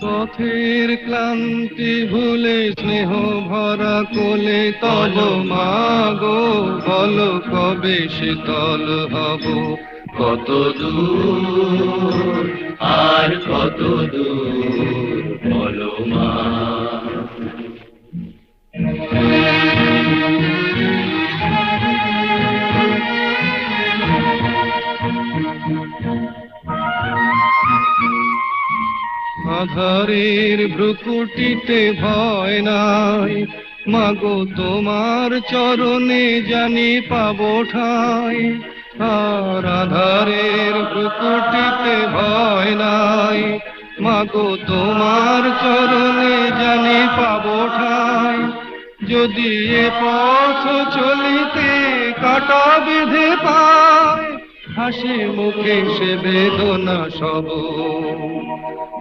পথের ক্লান্তি ভুলে স্নেহ ভরা কোলে তব মাগো বলো কবে শীতল হব। কত দূর আর কত দূর বলো মা। আধারের ভ্রুকুটিতে ভয় নাই, মাগো তোমার চরণে জানি পাবো ঠাঁই। আর আধারের ভ্রুকুটিতে ভয় নাই, মাগো তোমার চরণে জানি পাবো ঠাঁই। যদি এ পথ চলিতে কাটা বেঁধে পায়, হাসি মুখে সে বেদনা সব